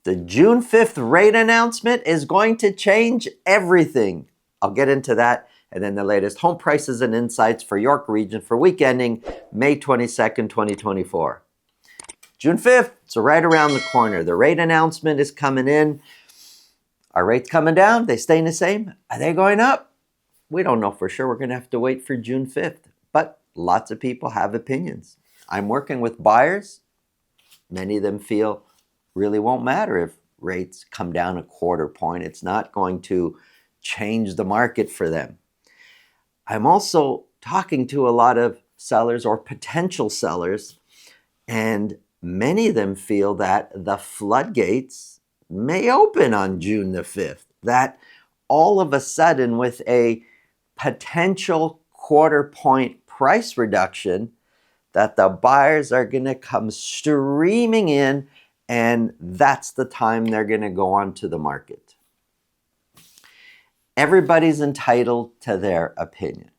The June 5th rate announcement is going to change everything. I'll get into that. And then the latest home prices and insights for York Region for week ending May 22nd, 2024. June 5th, it's right around the corner. The rate announcement is coming in. Are rates coming down? They staying the same? Are they going up? We don't know for sure. We're going to have to wait for June 5th. But lots of people have opinions. I'm working with buyers. Many of them feel really won't matter if rates come down a quarter point. It's not going to change the market for them. I'm also talking to a lot of sellers or potential sellers, and many of them feel that the floodgates may open on June the 5th, that all of a sudden with a potential quarter point price reduction, that the buyers are going to come streaming in, and that's the time they're going to go onto the market. Everybody's entitled to their opinion.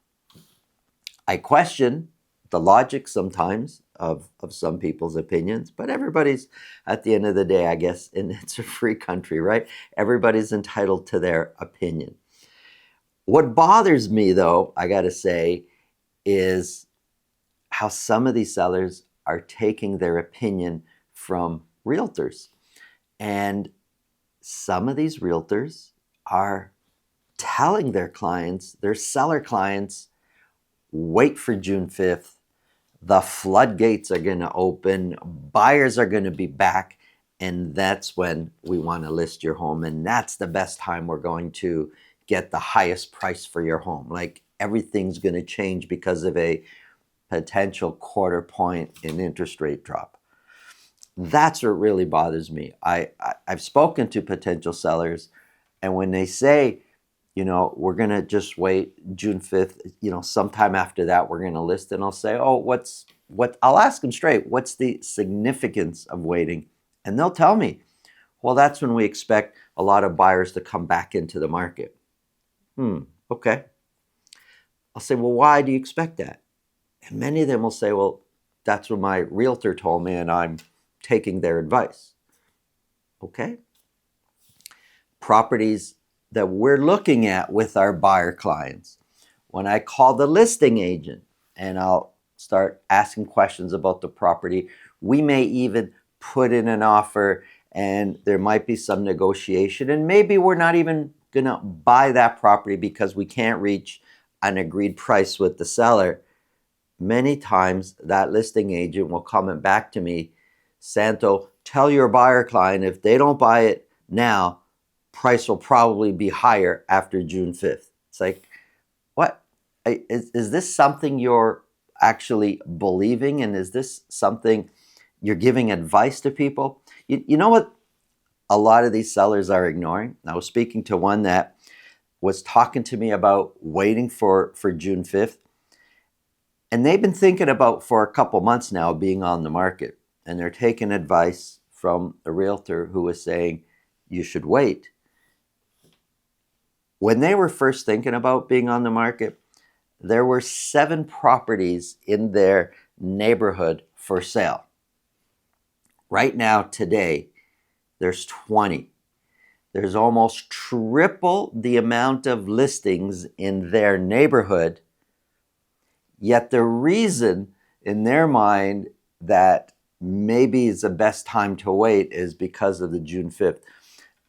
I question the logic sometimes of some people's opinions, but everybody's, at the end of the day, I guess, and it's a free country, right? Everybody's entitled to their opinion. What bothers me, though, I got to say, is how some of these sellers are taking their opinion from realtors. And some of these realtors are telling their clients, their seller clients, wait for June 5th. The floodgates are going to open. Buyers are going to be back. And that's when we want to list your home. And that's the best time we're going to get the highest price for your home. Like everything's going to change because of a potential quarter point in interest rate drop. That's what really bothers me. I've spoken to potential sellers, and when they say, we're going to just wait June 5th, sometime after that, we're going to list, and I'll say, I'll ask them straight, what's the significance of waiting? And they'll tell me, well, that's when we expect a lot of buyers to come back into the market. Okay. I'll say, well, why do you expect that? And many of them will say, well, that's what my realtor told me, and I'm taking their advice. Okay. Properties that we're looking at with our buyer clients. When I call the listing agent and I'll start asking questions about the property, we may even put in an offer and there might be some negotiation, and maybe we're not even going to buy that property because we can't reach an agreed price with the seller. Many times that listing agent will comment back to me, Santo, tell your buyer client if they don't buy it now, price will probably be higher after June 5th. It's like, what? Is this something you're actually believing? And is this something you're giving advice to people? You know what a lot of these sellers are ignoring? I was speaking to one that was talking to me about waiting for June 5th. And they've been thinking about for a couple months now being on the market. And they're taking advice from a realtor who was saying, you should wait. When they were first thinking about being on the market, there were 7 properties in their neighborhood for sale. Right now, today, there's 20. There's almost triple the amount of listings in their neighborhood. Yet the reason in their mind that maybe it's the best time to wait is because of the June 5th.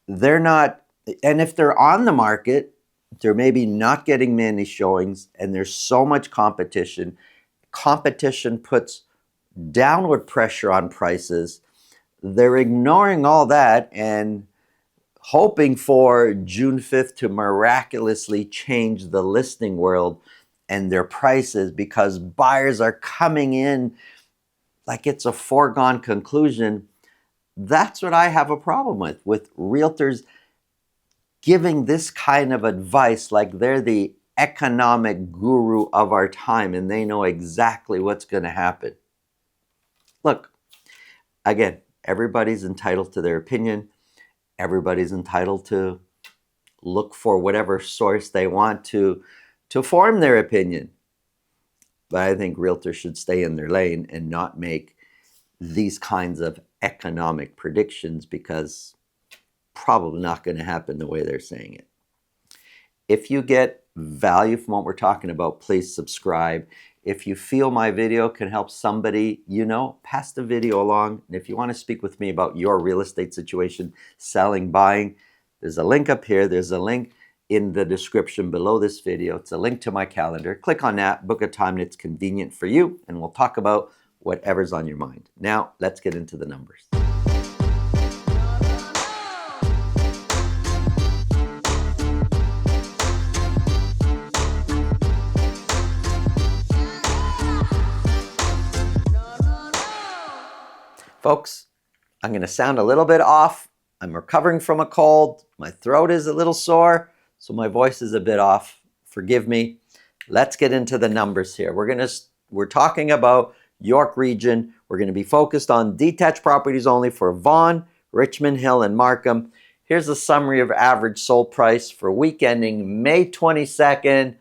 They're not, and if they're on the market, they're maybe not getting many showings, and there's so much competition. Competition puts downward pressure on prices. They're ignoring all that and hoping for June 5th to miraculously change the listing world and their prices because buyers are coming in like it's a foregone conclusion. That's what I have a problem with realtors giving this kind of advice like they're the economic guru of our time and they know exactly what's going to happen. Look, again, everybody's entitled to their opinion. Everybody's entitled to look for whatever source they want to form their opinion. But I think realtors should stay in their lane and not make these kinds of economic predictions because probably not going to happen the way they're saying it. If you get value from what we're talking about, please subscribe. If you feel my video can help somebody you know, pass the video along. And if you want to speak with me about your real estate situation, selling, buying, there's a link up here. There's a link in the description below this video. It's a link to my calendar. Click on that, book a time that's convenient for you, and we'll talk about whatever's on your mind. Now, let's get into the numbers. Folks, I'm going to sound a little bit off. I'm recovering from a cold. My throat is a little sore, so my voice is a bit off. Forgive me. Let's get into the numbers here. We're talking about York region. We're going to be focused on detached properties only for Vaughan, Richmond Hill, and Markham. Here's a summary of average sold price for week ending May 22nd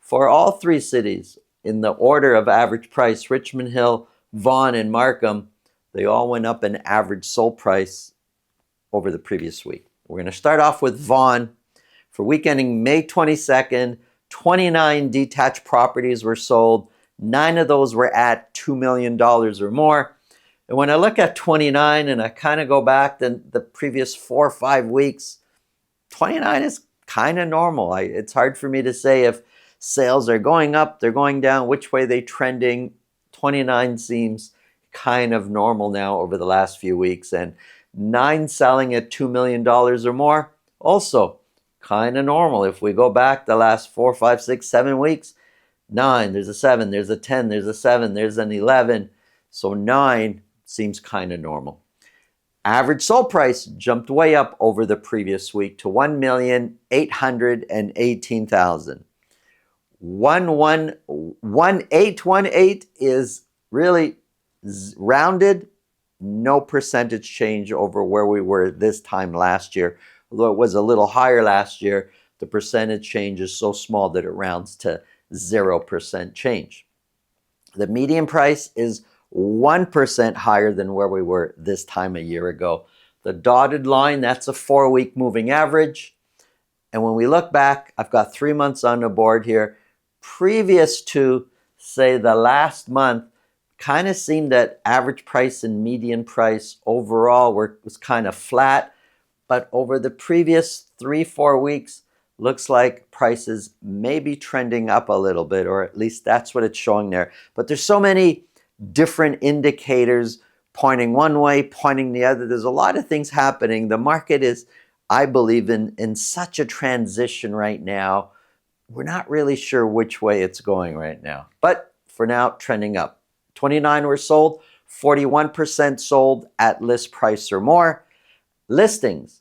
for all three cities. In the order of average price, Richmond Hill, Vaughan, and Markham, they all went up in average sold price over the previous week. We're going to start off with Vaughan. For week ending May 22nd, 29 detached properties were sold. 9 of those were at $2 million or more. And when I look at 29 and I kind of go back to the previous 4 or 5 weeks, 29 is kind of normal. It's hard for me to say if sales are going up, they're going down, which way they're trending. 29 seems kind of normal now over the last few weeks, and 9 selling at $2 million or more, also kind of normal. If we go back the last 4, 5, 6, 7 weeks, 9, there's a 7, there's a 10, there's a 7, there's an 11. So 9 seems kind of normal. Average sold price jumped way up over the previous week to $1,818,000. 1818 is really rounded, no percentage change over where we were this time last year. Although it was a little higher last year, the percentage change is so small that it rounds to 0% change. The median price is 1% higher than where we were this time a year ago. The dotted line, that's a 4-week moving average. And when we look back, I've got 3 months on the board here. Previous to, say, the last month, kind of seemed that average price and median price overall was kind of flat. But over the previous 3-4 weeks, looks like prices may be trending up a little bit, or at least that's what it's showing there. But there's so many different indicators pointing one way, pointing the other. There's a lot of things happening. The market is, I believe, in such a transition right now. We're not really sure which way it's going right now. But for now, trending up. 29 were sold, 41% sold at list price or more. Listings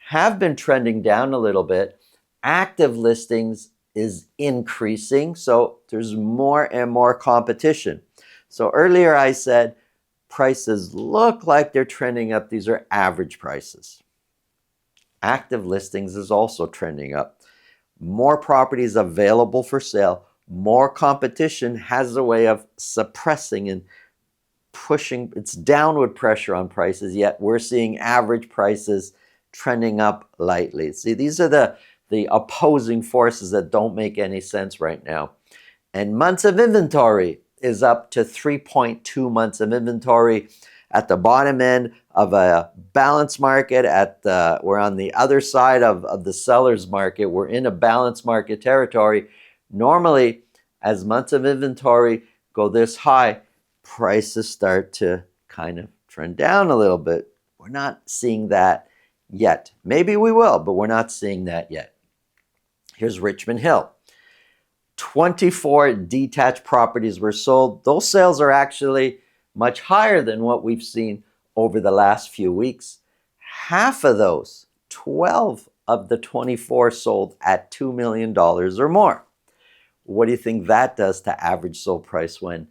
have been trending down a little bit. Active listings is increasing, so there's more and more competition. So earlier I said prices look like they're trending up. These are average prices. Active listings is also trending up. More properties available for sale. More competition has a way of suppressing and pushing, it's downward pressure on prices, yet we're seeing average prices trending up lightly. See, these are the opposing forces that don't make any sense right now. And months of inventory is up to 3.2 months of inventory at the bottom end of a balanced market. We're on the other side of the seller's market. We're in a balanced market territory. Normally, as months of inventory go this high, prices start to kind of trend down a little bit. We're not seeing that yet. Maybe we will, but we're not seeing that yet. Here's Richmond Hill. 24 detached properties were sold. Those sales are actually much higher than what we've seen over the last few weeks. Half of those, 12 of the 24, sold at $2 million or more. What do you think that does to average sold price when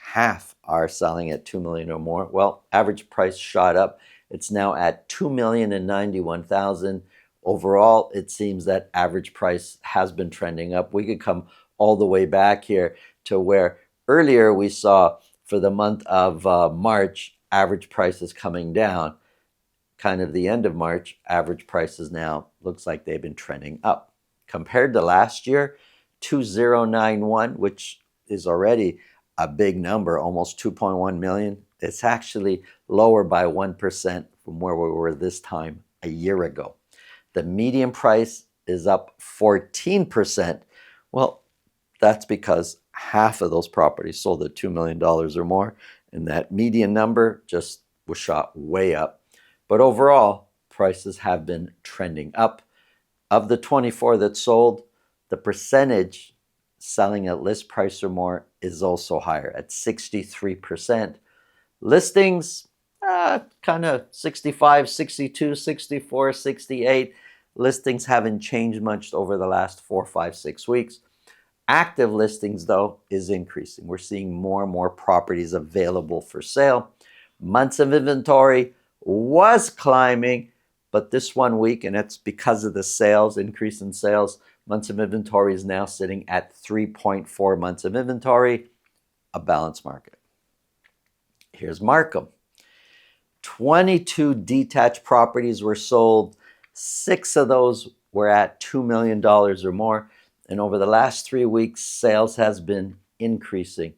half are selling at $2 million or more? Well, average price shot up. It's now at $2,091,000. Overall, it seems that average price has been trending up. We could come all the way back here to where earlier we saw for the month of March, average prices coming down. kind of the end of March, average prices now looks like they've been trending up. Compared to last year, 2091, which is already a big number, almost 2.1 million, it's actually lower by 1% from where we were this time a year ago. The median price is up 14%. Well, that's because half of those properties sold at $2 million or more, and that median number just was shot way up. But overall, prices have been trending up. Of the 24 that sold, the percentage selling at list price or more is also higher at 63%. Listings, kind of 65, 62, 64, 68. Listings haven't changed much over the last 4, 5, 6 weeks. Active listings, though, is increasing. We're seeing more and more properties available for sale. Months of inventory was climbing, but this 1 week, and it's because of the sales, increase in sales, months of inventory is now sitting at 3.4 months of inventory, a balanced market. Here's Markham. 22 detached properties were sold. 6 of those were at $2 million or more. And over the last 3 weeks, sales has been increasing.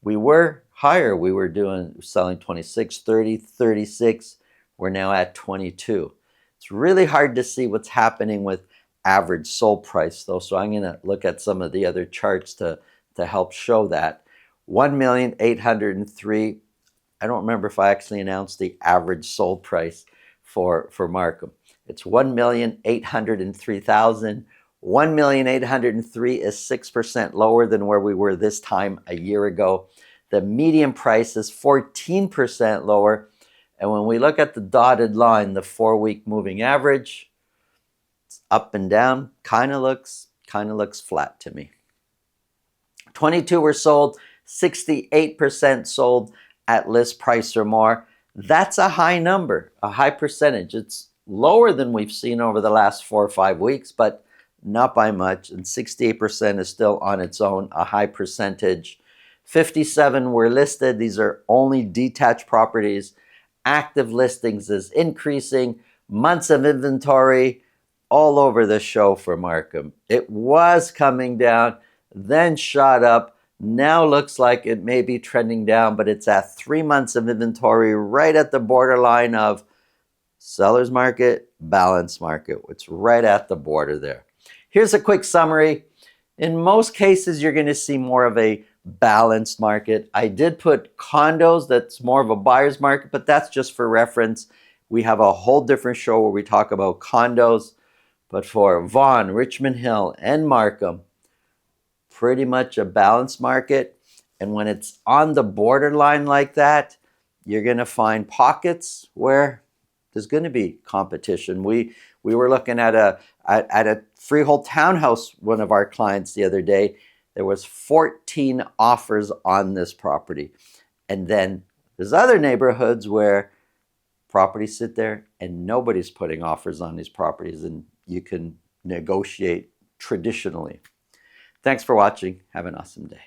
We were higher. We were selling 26, 30, 36. We're now at 22. It's really hard to see what's happening with average sold price, though. So I'm going to look at some of the other charts to help show that. 1,803,000. I don't remember if I actually announced the average sold price for Markham. It's 1,803,000. 1,803,000 is 6% lower than where we were this time a year ago. The median price is 14% lower. And when we look at the dotted line, the 4-week moving average, it's up and down, kind of looks flat to me. 22 were sold, 68% sold at list price or more. That's a high number, a high percentage. It's lower than we've seen over the last 4 or 5 weeks, but not by much. And 68% is still on its own, a high percentage. 57 were listed. These are only detached properties. Active listings is increasing. Months of inventory all over the show for Markham. It was coming down, then shot up. Now looks like it may be trending down, but it's at 3 months of inventory, right at the borderline of seller's market, balanced market. It's right at the border there. Here's a quick summary. In most cases, you're going to see more of a balanced market. I did put condos, that's more of a buyer's market, but that's just for reference. We have a whole different show where we talk about condos. But for Vaughan, Richmond Hill, and Markham, pretty much a balanced market. And when it's on the borderline like that, you're going to find pockets where there's going to be competition. We were looking at a freehold townhouse, one of our clients the other day. There was 14 offers on this property. And then there's other neighborhoods where properties sit there and nobody's putting offers on these properties, and you can negotiate traditionally. Thanks for watching. Have an awesome day.